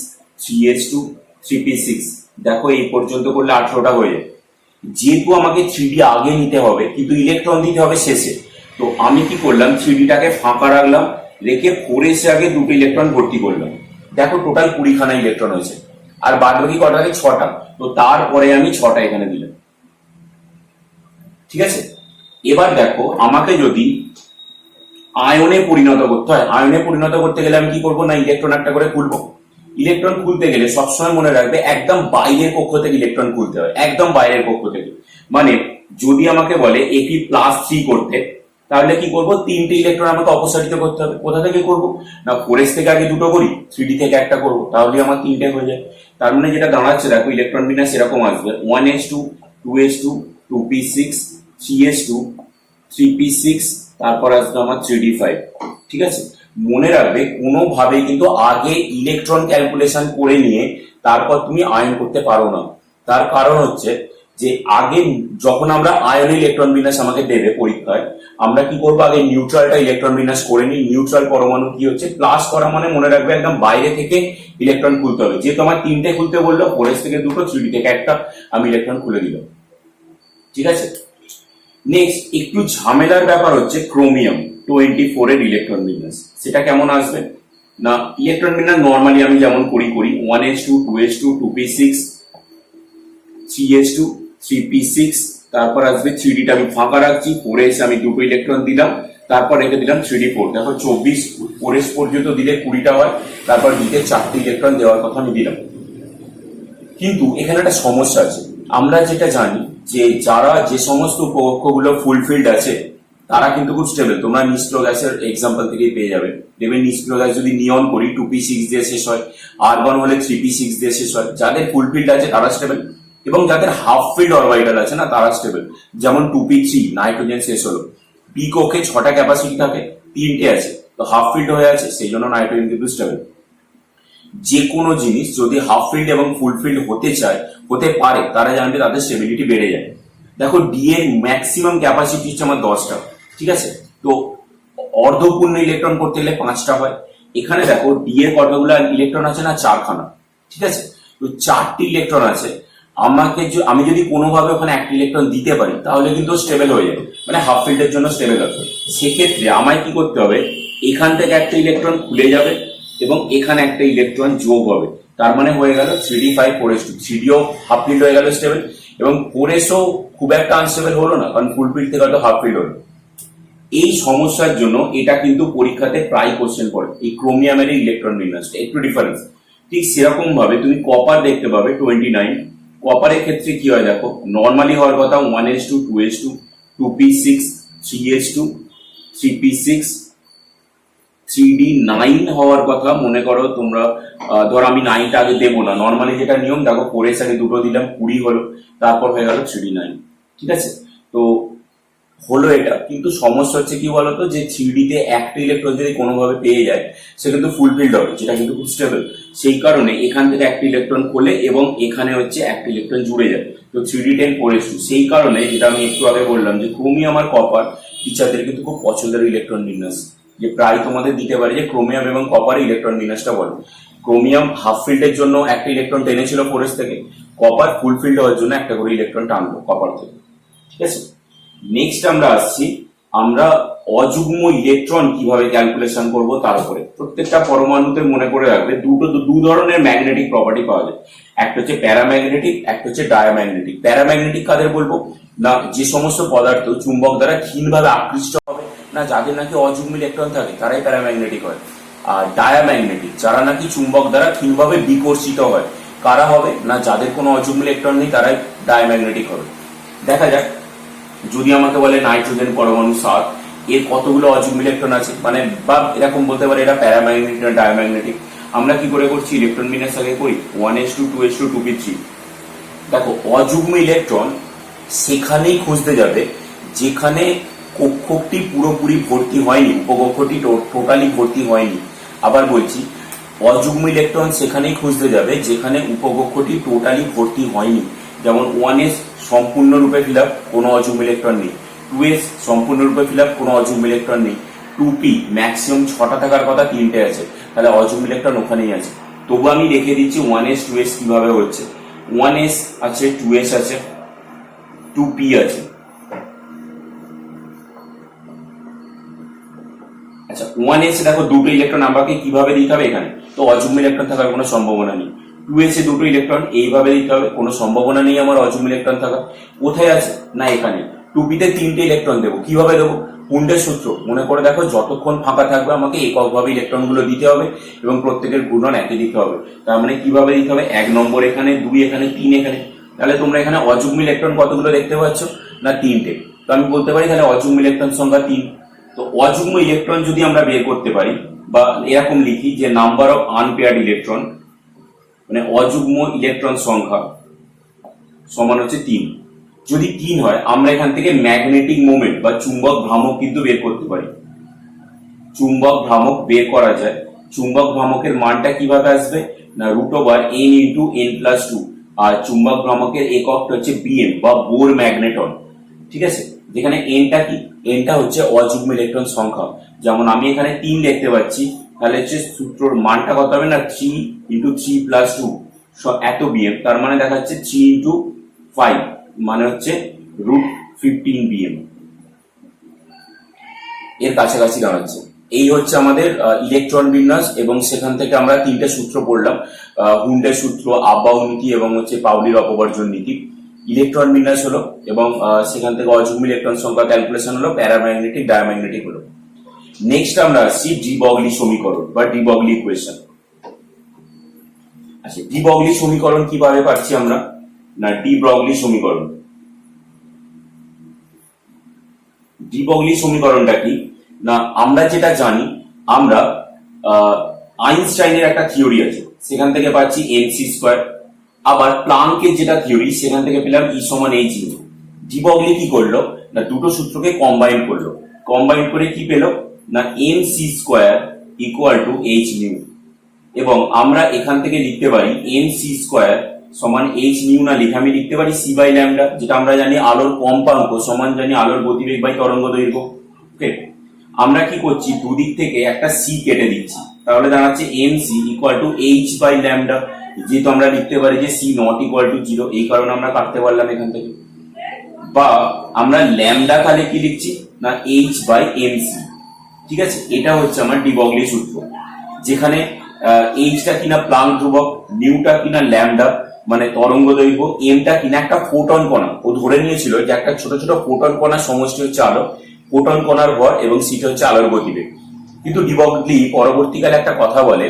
3s2, 3p6। দেখো এই পর্যন্ত করলে 18টা হয়ে যায়। যেহেতু আমাকে 3d আগে নিতে হবে কিন্তু ইলেকট্রন দিতে হবে শেষে, তো আমি কি করলাম 3d টাকে ফাঁকা রাখলাম, রেখে 4s আগে দুটো ইলেকট্রন ভর্তি করলাম। দেখো টোটাল 20খানা ইলেকট্রন হয়েছে, আর বাদ বাকি কটা থাকে 6টা, তো তারপরে আমি 6টা এখানে দিলাম, ঠিক আছে? এবার দেখো আমাকে যদি আয়নে পরিণত করতে হয়, আয়নে পরিণত করতে গেলে আমি কি করবো না ইলেকট্রন একটা করে খুলবো। ইলেকট্রন খুলতে গেলে সবসময় মনে রাখবে একদম বাইরের কক্ষ থেকে ইলেকট্রন খুলতে হয়, একদম বাইরের কক্ষ থেকে। মানে যদি আমাকে বলে Fe+3 করতে, তাহলে কি করবো 3টে ইলেকট্রন আমাকে অপসারিত করতে হবে। কোথা থেকে করবো না 4s থেকে আগে দুটো করি, 3d থেকে একটা করবো, তাহলে আমার 3টে হয়ে যায়। তার মানে যেটা দাঁড়াচ্ছে দেখো ইলেকট্রন বিন্যাস এরকম আসবে 1s2, 2s2, 2p6, 3s2, 3p6, তারপর আসবে আমার 3d5, ঠিক আছে? মনে রাখবে কোনোভাবে কিন্তু আগে ইলেকট্রন ক্যালকুলেশন করে নিয়ে তারপর তুমি আয়ন করতে পারো না। তার কারণ হচ্ছে যে আগে যখন আমরা আয়ন ইলেকট্রন বিন্যাস আমাকে দেবে পরীক্ষায়, আমরা কি করবো, আগে নিউট্রালটা ইলেকট্রন বিন্যাস করে নিই। নিউট্রাল পরমাণু কি হচ্ছে, প্লাস করা মানে মনে রাখবে একদম বাইরে থেকে ইলেকট্রন খুলতে হবে। যেহেতু আমার 3টে খুলতে বললো, 4s থেকে 2টো, 3d থেকে একটা, আমি ইলেকট্রন খুলে দিলাম। ঠিক আছে, নেক্সট একটু ঝামেলার ব্যাপার হচ্ছে ক্রোমিয়াম 24 এর ইলেকট্রন বিন্যাস। সেটা কেমন আসবে না, ইলেকট্রন বিন্যাস নর্মালি আমি যেমন করি 1s2 2s2 2p6 3s2 3p6, তারপর আসবে 3d টা আমি ফাঁকা রাখছি, 4s আমি 2টো ইলেকট্রন দিলাম, তারপর রেখে দিলাম 3d4। দেখো 24 4s পর্যন্ত দিলে 20টা হয়, তারপর দিতে 4টে ইলেকট্রন দেওয়ার কথা আমি দিলাম। কিন্তু এখানে একটা সমস্যা আছে। আমরা যেটা জানি যে যারা যে সমস্ত উপকক্ষগুলো ফুলফিল্ড আছে তারা কিন্তু খুব স্টেবল। তোমরা নিষ্ক্রিয় গ্যাসের এক্সাম্পল থেকেই পেয়ে যাবে। দেখবে নিষ্ক্রিয় গ্যাস যদি নিয়ন করি 2p6 দিয়ে শেষ হয়, আর্গন হলে 3p6 দিয়ে শেষ হয়। যাদের ফুলফিল্ড আছে তারা স্টেবল, এবং যাদের হাফ ফিল্ড অরবিটাল আছে না তারা স্টেবল। যেমন 2p3 নাইট্রোজেন শেষ হলো, পি কক্ষে 6টা ক্যাপাসিটি থাকে, 3টে আছে, তো হাফ ফিল্ড হয়ে আছে, সেই জন্য নাইট্রোজেন কিন্তু স্টেবল। যে কোনো জিনিস যদি হাফ ফিল্ড এবং ফুল ফিল্ড হতে পারে, তারা জানবে তাদের স্টেবিলিটি বেড়ে যায়। দেখো ডি এর ম্যাক্সিমাম ক্যাপাসিটি হচ্ছে আমার 10টা, ঠিক আছে, তো অর্ধপূর্ণ ইলেকট্রন করতে গেলে 5টা হয়। এখানে দেখো ডি এর কতগুলো ইলেকট্রন আছে না, 4খানা, ঠিক আছে, তো 4টি ইলেকট্রন আছে। আমি যদি কোনোভাবে ওখানে 1টি ইলেকট্রন দিতে পারি তাহলে কিন্তু স্টেবল হয়ে যাবে, মানে হাফ ফিল্ডের জন্য স্টেবল হবে। সেক্ষেত্রে আমায় কি করতে হবে, এখান থেকে একটা ইলেকট্রন খুলে যাবে এবং এখানে একটা ইলেকট্রন যোগ হবে, তার মানে হয়ে গেল 3d5 4s2, 3dও হাফ ফিল্ড হয়ে গেল স্টেবল, এবং 4sও খুব একটা আনস্টেবল হলো না, কারণ ফুল ফিল্ড থেকে হয়তো হাফ ফিল্ড হলো। এই সমস্যার জন্য এটা কিন্তু পরীক্ষাতে প্রায় কোশ্চেন পড়ে, এই ক্রোমিয়ামের ইলেকট্রন বিন্যাসটা একটু ডিফারেন্স। ঠিক সেরকম ভাবে তুমি কপার দেখতে পাবে 29। কপারের ক্ষেত্রে কি হয় দেখো, নর্মালি হওয়ার কথা 1s2 2s2 2p6 3s2 3p6 3d9 হওয়ার কথা। মনে করো তোমরা, ধরো আমি 9টা আগে দেবো না, নর্মালি যেটা নিয়ম দেখো 4s আগে 2টো দিলাম, 20 হলো, তারপর হয়ে গেল 3d9, ঠিক আছে, তো হলো এটা। কিন্তু সমস্যা হচ্ছে কি বলতো, যে 3d তে একটা ইলেকট্রন যদি কোনোভাবে পেয়ে যায় সে কিন্তু ফুলফিল্ড হবে, যেটা কিন্তু খুব স্টেবল। সেই কারণে এখান থেকে একটা ইলেকট্রন খোলে এবং এখানে হচ্ছে একটা ইলেকট্রন জুড়ে যায়, তো 3d10 4s2। সেই কারণে যেটা আমি একটু আগে বললাম যে ক্রোমিয়াম আর কপার টিচারদের কিন্তু খুব পছন্দের ইলেকট্রন বিন্যাস, যে প্রায় তোমাদের দিতে পারে যে ক্রোমিয়াম এবং কপারের ইলেকট্রন বিন্যাসটা বলো। ক্রোমিয়াম হাফ ফিল্ডের জন্য একটা ইলেকট্রন টেনেছিল 4s থেকে, কপার ফুল ফিল্ড হওয়ার জন্য একটা করে ইলেকট্রন টানলো কপার থেকে, ঠিক আছে। নেক্সট আমরা আসছি, আমরা অযুগ্ম ইলেকট্রন কিভাবে ক্যালকুলেশন করব তার উপরে। প্রত্যেকটা পরমাণুতে মনে করে রাখবে দু ধরনের ম্যাগনেটিক প্রপার্টি পাওয়া যায়, একটা হচ্ছে প্যারাম্যাগনেটিক, একটা হচ্ছে ডায়াম্যাগনেটিক। প্যারাম্যাগনেটিক কাদের বলবো না, যে সমস্ত পদার্থ চুম্বক দ্বারা ক্ষীণভাবে আকৃষ্ট হবে না, যাদের নাকি অযুগ্ম ইলেকট্রন থাকে তারাই প্যারাম্যাগনেটিক হয়। আর ডায়াম্যাগনেটিক, যারা নাকি চুম্বক দ্বারা ক্ষীণভাবে বিকর্ষিত হয়, কারা হবে না, যাদের কোনো অযুগ্ম ইলেকট্রন নেই তারাই ডায়াম্যাগনেটিক হবে। দেখা যাক, যদি আমাকে বলে নাইট্রোজেন পরমাণু 7, এর কতগুলো অযুগ্ম ইলেকট্রন আছে, মানে বা এরকম বলতে পারে এটা প্যারাম্যাগনেটিক না ডায়াম্যাগনেটিক। আমরা কি করে করছি, ইলেকট্রন বিন্যাস আগে করি 1s2 2s2 2p3। দেখো অযুগ্ম ইলেকট্রন সেখানেই খুঁজতে যাবে যেখানে কক্ষটি পুরোপুরি ভর্তি হয়নি, উপকক্ষটি টোটালি ভর্তি হয়নি। আবার বলছি, অযুগ্ম ইলেকট্রন সেখানেই খুঁজতে যাবে যেখানে উপকক্ষটি টোটালি ভর্তি হয়নি। যেমন 1s সম্পূর্ণরূপে ফিল আপ, কোনো অযুগ্ম ইলেকট্রন নেই। 2s সম্পূর্ণরূপে ফিল আপ, কোনো অযুগ্ম ইলেকট্রন নেই। 2p ম্যাক্সিমাম 6টা থাকার কথা, 3টে আছে, তাহলে অযুগ্ম ইলেকট্রন ওখানেই আছে। তবু আমি রেখে দিচ্ছি 1s 2s কিভাবে হচ্ছে। 1s আছে, 2s আছে, 2p আছে। আচ্ছা 1s দেখো 2টো ইলেকট্রন আমাকে কিভাবে দিতে হবে, এখানে তো অযুগ্ম ইলেকট্রন থাকার কোনো সম্ভাবনা নেই। 2s এ 2টো ইলেকট্রন এইভাবে দিতে হবে, কোনো সম্ভাবনা নেই আমার অযুগ্ম ইলেকট্রন থাকা। কোথায় আছে না এখানে। 2p তে 3টে ইলেকট্রন দেবো, কিভাবে দেবো, কুন্ডের সূত্র মনে করে দেখো, যতক্ষণ ফাঁকা থাকবে আমাকে এককভাবে ইলেকট্রন গুলো দিতে হবে এবং প্রত্যেকের ঘূর্ণন একই দিতে হবে। তার মানে কিভাবে দিতে হবে, 1 নম্বর এখানে, 2 এখানে, 3 এখানে। তাহলে তোমরা এখানে অযুগ্ম ইলেকট্রন কতগুলো দেখতে পাচ্ছ না, 3টে। তো আমি বলতে পারি তাহলে অযুগ্ম ইলেকট্রন সংখ্যা 3। তো অযুগ্ম ইলেকট্রন যদি আমরা বের করতে পারি, বা এরকম লিখি যে নাম্বার অফ আনপেয়ার্ড ইলেকট্রন, মানে অযুগ্ম ইলেকট্রন সংখ্যা সমান হচ্ছে 3। যদি 3 হয় আমরা এখান থেকে ম্যাগনেটিক মোমেন্ট বা চুম্বক ভ্রামক কিন্তু বের করতে পারি। চুম্বক ভ্রামক বের করা যায়। চুম্বক ভ্রামকের মানটা কিভাবে আসবে না, √n × n + 2। আর চুম্বক ভ্রামকের এককটা হচ্ছে বিএম বা বোর ম্যাগনেটন, ঠিক আছে। যেখানে এনটা কি, এনটা হচ্ছে অযুগ্ম ইলেকট্রন সংখ্যা। যেমন আমি এখানে 3 দেখতে পাচ্ছি, তাহলে হচ্ছে সূত্রর মানটা কত হবে না 3 × 3 + 2 এত বিএম, তার মানে দেখা যাচ্ছে 3 × 5 মানে হচ্ছে √15 বিএম, এর কাছাকাছি দাঁড়াচ্ছে। এই হচ্ছে আমাদের ইলেকট্রন বিন্যাস, এবং সেখান থেকে আমরা 3টে সূত্র পড়লাম, হুন্ডের সূত্র, আবাউ নীতি এবং হচ্ছে পাউলির অপবর্জন নীতি। ইলেকট্রন বিন্যাস হলো, এবং সেখান থেকে অযুগ্ম ইলেকট্রন সংখ্যা ক্যালকুলেশন হলো, প্যারাম্যাগনেটিক ডায়াম্যাগনেটিক হলো। নেক্সট আমরা আসছি ডি ব্রগলি সমীকরণ বা ডি ব্রগলি ইকুয়েশন। আচ্ছা, ডি ব্রগলি সমীকরণ কিভাবে পাচ্ছি আমরা না, ডি ব্রগলি সমীকরণ, ডি ব্রগলি সমীকরণটা কি না, আমরা যেটা জানি, আমরা আইনস্টাইনের একটা থিওরি আছে, সেখান থেকে পাচ্ছি mc²। আবার প্লাঙ্কের যেটা থিওরি, সেখান থেকে পেলাম E = h new. De Broglie কি করলো না, দুটো সূত্রকে কম্বাইন করলো, কম্বাইন করে কি পেলো না mc² = h নিউ। এবং আমরা এখান থেকে লিখতে পারি mc² = h নিউ না লিখে আমি লিখতে পারি c/λ, যেটা আমরা জানি আলোর কম্পাঙ্ক সমান জানি আলোর গতিবেগ বাই তরঙ্গ দৈর্ঘ্য। ওকে, আমরা কি করছি, দুদিক থেকে একটা c কেটে দিচ্ছি, তাহলে দাঁড়াচ্ছে mc = h/λ, যেহেতু আমরা লিখতে পারি যে c ≠ 0, এই কারণে আমরা কাটতে পারলাম এখান থেকে। বা আমরা ল্যামডা তাহলে কি লিখছি না h/mc, ঠিক আছে। এটা হচ্ছে আমার ডি ব্রগলি সূত্র, যেখানে এইচটা কিনা প্লাঙ্ক ধ্রুবক, নিউটা কিনা ল্যামডা মানে তরঙ্গ দৈর্ঘ্য, এমটা কিনা একটা ফোটন কণা। ও ধরে নিয়েছিল যে একটা ছোট ছোট ফোটন কণার সমষ্টি হচ্ছে আলো, ফোটন কণার ভর, এবং সিটা হচ্ছে আলোর গতিবেগ। কিন্তু ডি ব্রগলি পরবর্তীকালে একটা কথা বলে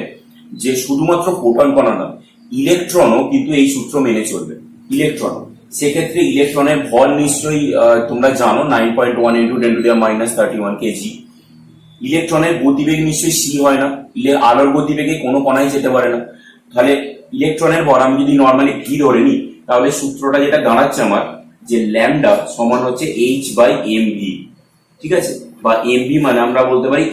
যে শুধুমাত্র ফোটন কণা নয়, ইলেকট্রনও কিন্তু এই সূত্র মেনে চলবে। ইলেকট্রন, সেক্ষেত্রে ইলেকট্রনের ভর নিশ্চয়ই তোমরা জানো 9.1 × 10⁻³ কেজি। ইলেকট্রনের গতিবেগ নিশ্চয়ই c হয় না, আলোর গতিবেগে কোনো কণাই যেতে পারে না। তাহলে ইলেকট্রনের ভর আমি যদি নর্মালি ভি ধরে নিই, তাহলে সূত্রটা যেটা দাঁড়াচ্ছে আমার, যে ল্যামডা সমান হচ্ছে h/mv, ঠিক আছে। বা mv মানে আমরা বলতে পারি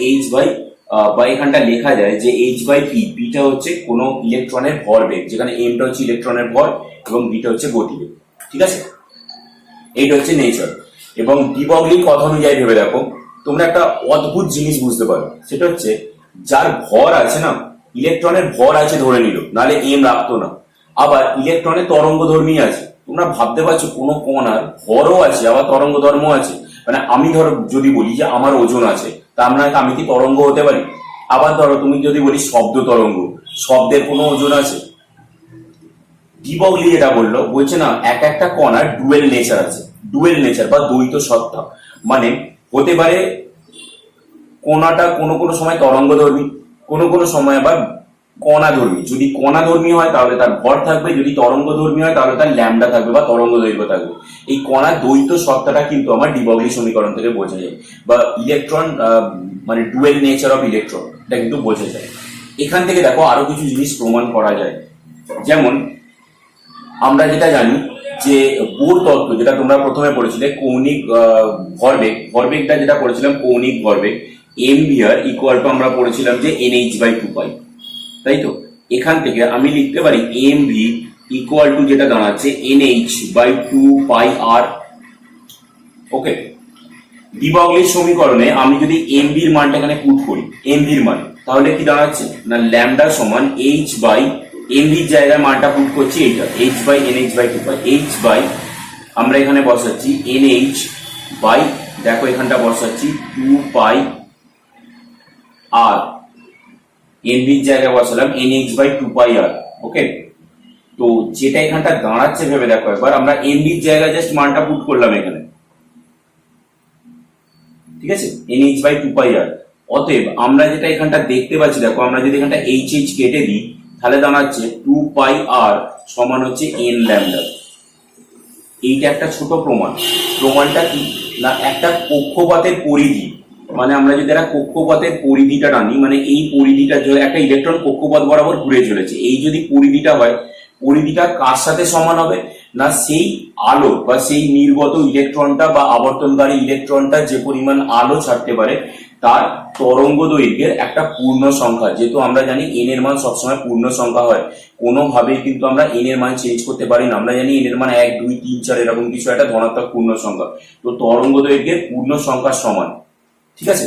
বা এখানটা লেখা যায় যে h/p, পিটা হচ্ছে কোন ইলেকট্রনের ভরবেগ, যেখানে mটা হচ্ছে ইলেকট্রনের ভর এবং ভিটা হচ্ছে গতিবেগ, ঠিক আছে। এইটা হচ্ছে নেচার। এবং ডি ব্রগলির কথা অনুযায়ী ভেবে দেখো, তোমরা একটা অদ্ভুত জিনিস বুঝতে পারো, সেটা হচ্ছে যার ভর আছে না, ইলেকট্রনের ভর আছে ধরে নিল, নাহলে এম রাখতো না। আবার ইলেকট্রনের তরঙ্গধর্মী আছে, তোমরা ভাবতে পারছো কোনো কণার ভরও আছে আবার তরঙ্গধর্ম আছে। মানে আমি ধরো যদি বলি যে আমার ওজন আছে, তার মানে আমি কি তরঙ্গ হতে পারি? আবার ধরো তুমি যদি বলি শব্দ তরঙ্গ, শব্দের কোনো ওজন আছে? ডি ব্রগলি যেটা বললো, বলছে না এক একটা কণার ডুয়েল নেচার আছে, ডুয়েল নেচার বা দ্বৈত সত্তা। মানে হতে পারে কণাটা কোনো কোনো সময় তরঙ্গধর্মী, কোনো কোনো সময় আবার কণাধর্মী। যদি কণাধর্মী হয় তাহলে তার ভর থাকবে, যদি তরঙ্গধর্মী হয় তাহলে তার ল্যামডা থাকবে বা তরঙ্গ দৈর্ঘ্য থাকবে। এই কণার দ্বৈত সত্তাটা কিন্তু আমার ডি ব্রগলি সমীকরণ থেকে বোঝা যায়, বা ইলেকট্রন মানে ডুয়েল নেচার অফ ইলেকট্রন, এটা কিন্তু বোঝা যায়। এখান থেকে দেখো আরো কিছু জিনিস প্রমাণ করা যায়। যেমন আমরা যেটা জানি যে বোর তত্ত্ব, যেটা তোমরা প্রথমে পড়েছিলে, কৌণিক ভরবেগ, ভরবেগটা যেটা পড়েছিলাম কৌণিক ভরবেগ mvr = আমরা পড়েছিলাম যে nh/2π, তাই তো। এখান থেকে আমি লিখতে পারি mv = যেটা দাঁড়াচ্ছে nh/2πr। ওকে, ডি ব্রগলির সমীকরণে আমি যদি mv এর মানটা এখানে পুট করি, mv এর মান, তাহলে কি দাঁড়াচ্ছে না ল্যামডা সমান h/mv এর জায়গায় মানটা পুট করছি এইটা h/nh/2π, আমরা এখানে বসাচ্ছি nh দেখো এখানটা বসাচ্ছি 2πr, mv এর জায়গায় বসালাম nh/2πr। ওকে, তো যেটা এখানটা দাঁড়াচ্ছে ভেবে দেখো একবার, আমরা mv এর জায়গায় জাস্ট মানটা পুট করলাম এখানে, ঠিক আছে, nh/2πr। অতএব আমরা যেটা এখানটা দেখতে পাচ্ছি, দেখো আমরা যদি এখানটা h কেটে দিই, তাহলে দাঁড়াচ্ছে 2πr সমান হচ্ছে n ল্যামডা। এইটা একটা ছোট প্রমাণ। প্রমাণটা কি না, একটা কক্ষপথের পরিধি, মানে আমরা যদি একটা কক্ষপথের পরিধিটা টানি, মানে এই পরিধিটা একটা ইলেকট্রন কক্ষপথ বরাবর ঘুরে চলেছে, এই যদি পরিধিটা হয়, পরিধিটা কার সাথে সমান হবে না সেই আলো বা সেই নির্গত ইলেকট্রনটা বা আবর্তনকারী ইলেকট্রনটা যে পরিমাণ আলো ছাড়তে পারে তার তরঙ্গ দৈর্ঘ্যের একটা পূর্ণ সংখ্যা। যেহেতু আমরা জানি এন এর মান সবসময় পূর্ণ সংখ্যা হয়, কোনোভাবেই কিন্তু আমরা এন এর মান চেঞ্জ করতে পারি না। আমরা জানি এন এর মান 1 2 3 4 এরকম কিছু একটা ধনাত্মক পূর্ণ সংখ্যা। তো তরঙ্গ দৈর্ঘ্যের পূর্ণ সংখ্যার সমান। ঠিক আছে,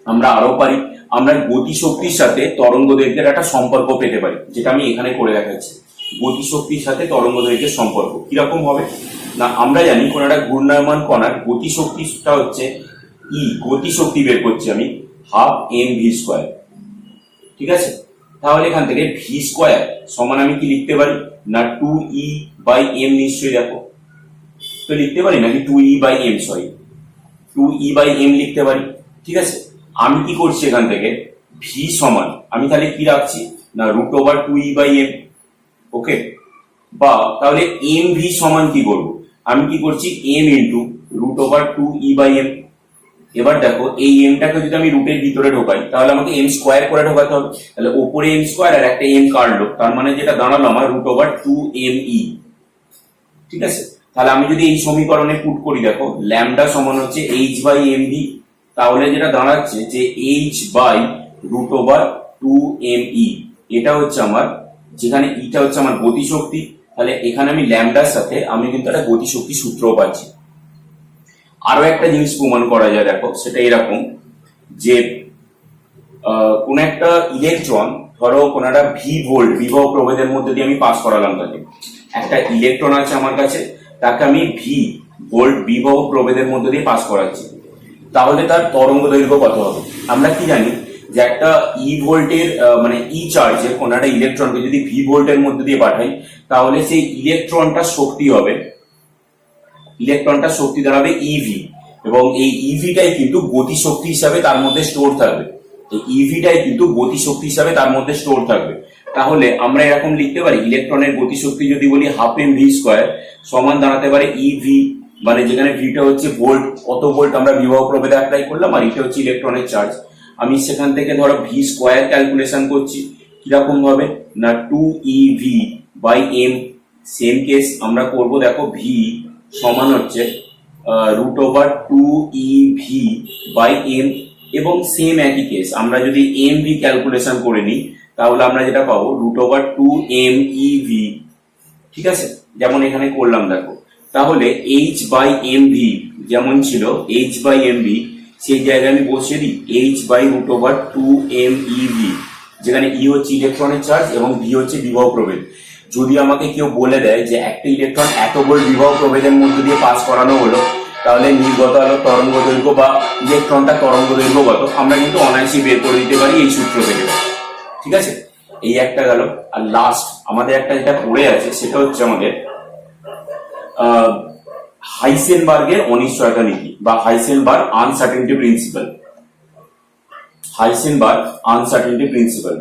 আমরা আরো পারি, আমরা গতিশক্তির সাথে তরঙ্গ দৈর্ঘ্যের একটা সম্পর্ক পেতে পারি, যেটা আমি এখানে করে দেখাচ্ছি। গতিশক্তির সাথে তরঙ্গ দৈর্ঘ্যের সম্পর্ক কিরকম হবে না, আমরা জানি কোন একটা ঘূর্ণায়মান কণার গতিশক্তিটা হচ্ছে ই, গতিশক্তি বের করছি আমি হাফ এম ভি স্কোয়ার। ঠিক আছে, তাহলে এখান থেকে ভি স্কোয়ার সমান আমি কি লিখতে পারি না 2e বাই এম, নিশ্চয়ই দেখো তো লিখতে পারি নাকি 2e by M, sorry 2e by M লিখতে পারি। ঠিক আছে, আমি কি করছি এখান থেকে ভি সমান আমি তাহলে কি রাখছি না root over 2e by M. Okay, বা তাহলে এম ভি সমান কি করবো, আমি কি করছি M into root over 2e by M. এবার দেখো এই এমটাকে যদি আমি রুটের ভিতরে ঢোকাই তাহলে আমাকে এম স্কোয়ার করে ঢোকাতে হবে, তাহলে ওপরে এম স্কোয়ার আর একটা এম কাটলো, তার মানে যেটা দাঁড়ালো আমার রুট ওভার 2me। ঠিক আছে, তাহলে আমি যদি এই সমীকরণে পুট করি, দেখো ল্যামডা সমান হচ্ছে এইচ বাই এম ভি, তাহলে যেটা দাঁড়াচ্ছে যে H by root over 2me। এটা হচ্ছে আমার, যেখানে ইটা হচ্ছে আমার গতিশক্তি, তাহলে এখানে আমি ল্যামডার সাথে আমি কিন্তু একটা গতিশক্তি সূত্রও পাচ্ছি। আরো একটা জিনিস প্রমাণ করা যায়, দেখো সেটা এরকম যে কোন একটা ইলেকট্রন, ধরো কোন একটা ভি ভোল্ট বিভব প্রভেদের মধ্যে দিয়ে আমি পাস করালাম, তাকে একটা ইলেকট্রন আছে আমার কাছে, তাকে আমি ভি ভোল্ট বিভব প্রভেদের মধ্যে দিয়ে পাস করাচ্ছি, তাহলে তার তরঙ্গ দৈর্ঘ্য কত হবে? আমরা কি জানি যে একটা ই ভোল্টের মানে ই চার্জের কোন একটা ইলেকট্রনকে যদি ভি ভোল্টের মধ্যে দিয়ে পাঠাই তাহলে সেই ইলেকট্রনটা শক্তি হবে, ইলেকট্রনটা শক্তি দাঁড়াবে ইভি, এবং এই ইভিটাই কিন্তু গতিশক্তি হিসাবে তার মধ্যে স্টোর থাকবে। এই ইভিটাই কিন্তু গতিশক্তি হিসাবে তার মধ্যে স্টোর থাকবে। তাহলে আমরা এরকম লিখতে পারি ইলেকট্রনের গতিশক্তি যদি বলি হাফ এম ভি স্কোয়ার সমান দাঁড়াতে পারে ইভি, মানে যেখানে ভিটা হচ্ছে ভোল্ট, কত ভোল্ট আমরা বিভব প্রভেদে অ্যাপ্লাই করলাম, আর এটা হচ্ছে ইলেকট্রনের চার্জ। আমি সেখান থেকে ধরো ভি স্কোয়ার ক্যালকুলেশন করছি, কিরকম হবে না 2ev by M. Same case আমরা করব, দেখো ভি সমান হচ্ছে root over 2ev by M, এবং সেম একই কেস আমরা যদি এম ভি ক্যালকুলেশন করে নিই তাহলে আমরা যেটা পাবো রুট ওভার 2mev। ঠিক আছে, যেমন এখানে করলাম দেখো, তাহলে এইচ বাই এম ভি যেমন ছিল এইচ বাই এম ভি, সেই জায়গায় আমি বসিয়ে দিই H by root over 2mev, যেখানে ই হচ্ছে ইলেকট্রনের চার্জ এবং ভি হচ্ছে বিভব প্রভেদ। যদি আমাকে কেউ বলে দেয় যে একটা ইলেকট্রন এত ভোল্ট বিভব প্রভেদের মধ্যে দিয়ে পাস করানো হলো, তাহলে নির্গত আলো তরঙ্গ দৈর্ঘ্য বা ইলেকট্রনটা তরঙ্গ দৈর্ঘ্য কত আমরা কিন্তু অনায়াসই বের করে দিতে পারি এই সূত্র থেকে। ঠিক আছে, এই একটা গেল। আর লাস্ট আমাদের একটা যেটা পড়ে আছে সেটা হচ্ছে আমাদের হাইসেনবার্গের অনিশ্চয়তা নীতি বা Heisenberg uncertainty principle. Heisenberg uncertainty principle,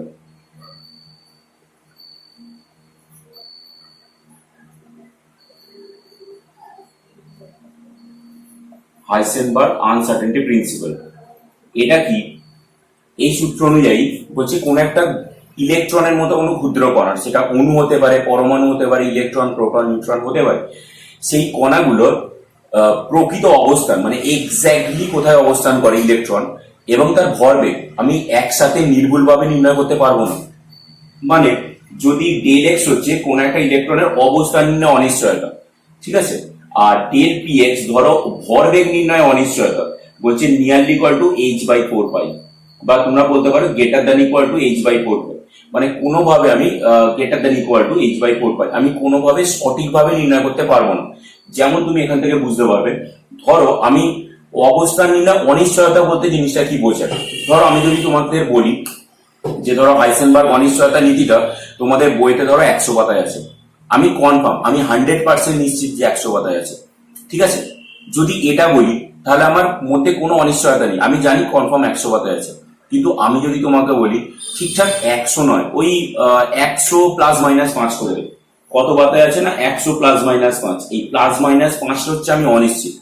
Heisenberg uncertainty principle এটা কি? এই সূত্র অনুযায়ী বলছে কোন একটা ইলেকট্রনের মতো কোনো ক্ষুদ্র কণা, সেটা অণু হতে পারে, পরমাণু হতে পারে, ইলেকট্রন প্রোটন নিউট্রন হতে পারে, সেই কণাগুলোর প্রকৃত অবস্থান মানে এক্স্যাক্টলি কোথায় অবস্থান করে ইলেকট্রন এবং তার ভরবেগ আমি একসাথে নির্ভুলভাবে নির্ণয় করতে পারবো না। মানে যদি ডেল এক্স হচ্ছে কোন একটা ইলেকট্রনের অবস্থান নির্ণয় অনিশ্চয়তা, ঠিক আছে, আর ডেল পি এক্স ধরো ভরবেগ নির্ণয় অনিশ্চয়তা, বলছে nearly equal to h by 4 pi, বা তোমরা বলতে পারো greater than equal to h by 4 pi. মানে কোনোভাবে আমি greater than equal to h by 4 pi আমি কোনোভাবে সঠিকভাবে নির্ণয় করতে পারবো না। যেমন তুমি এখান থেকে বুঝতে পারবে, ধরো আমি অবস্থান নির্ণয় অনিশ্চয়তা বলতে জিনিসটা কি বোঝায়। ধরো আমি যদি তোমাদের বলি যে ধরো হাইসেনবার্গ অনিশ্চয়তা নীতিটা তোমাদের বইতে ধরো 100 পাতায় আছে, আমি কনফার্ম, আমি 100% নিশ্চিত যে 100 পাতায় আছে। ঠিক আছে, যদি এটা বলি তাহলে আমার মধ্যে কোনো অনিশ্চয়তা নেই, আমি জানি কনফার্ম 100 পাতায় আছে। কিন্তু আমি যদি তোমাকে বলি ঠিকঠাক 100 নয়, ওই 100 প্লাস মাইনাস 5 করে দেবে, কত পাতায় আছে না 100 প্লাস মাইনাস 5, এই প্লাস মাইনাস 5টা হচ্ছে আমি অনিশ্চিত।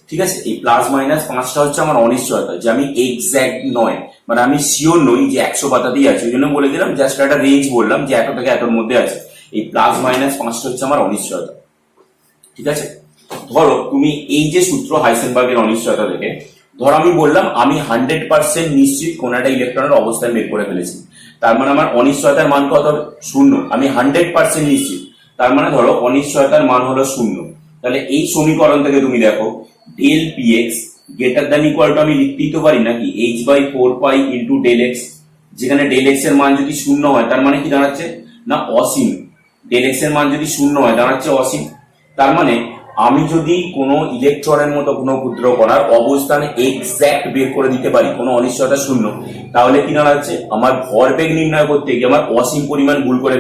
ঠিক আছে, এই প্লাস মাইনাস 5টা হচ্ছে আমার অনিশ্চয়তা, যে আমি এক্স্যাক্ট নয়, মানে আমি শিওর নই যে 100 পাতাতেই আছে, ওই জন্য বলে দিলাম, জাস্ট একটা রেঞ্জ বললাম যে এত থেকে এতর মধ্যে আছে। এই প্লাস মাইনাস 5টা হচ্ছে আমার অনিশ্চয়তা। ঠিক আছে, ধরো তুমি এই যে সূত্র হাইসেনবার্গের অনিশ্চয়তা থেকে, ধরো আমি বললাম আমি 100% নিশ্চিত কোন একটা ইলেকট্রনের অবস্থান বের করে ফেলেছি, তার মানে আমার অনিশ্চয়তার মান কত হবে? 0। আমি 100% নিশ্চিত, তার মানে ধরো অনিশ্চয়তার মান হলো 0। তাহলে এই সমীকরণ থেকে তুমি দেখো del P X greater than equal to আমি লিখতেই তো পারি নাকি h/4 pi into del X, যেখানে ডেল এক্স এর মান যদি 0 হয় তার মানে কি দাঁড়াচ্ছে না অসীম। ডেল এক্স এর মান যদি 0 হয় দাঁড়াচ্ছে অসীম। তার মানে আমি যদি কোনো ইলেকট্রনের মতো কোনো ক্ষুদ্র কণার অবস্থান এক্সাক্ট বের করে দিতে পারি, কোনো অনিশ্চয়তা 0, তাহলে কি দাঁড়াচ্ছে আমার ভরবেগ নির্ণয় করতে গিয়ে আমার অসীম পরিমাণ ভুল করে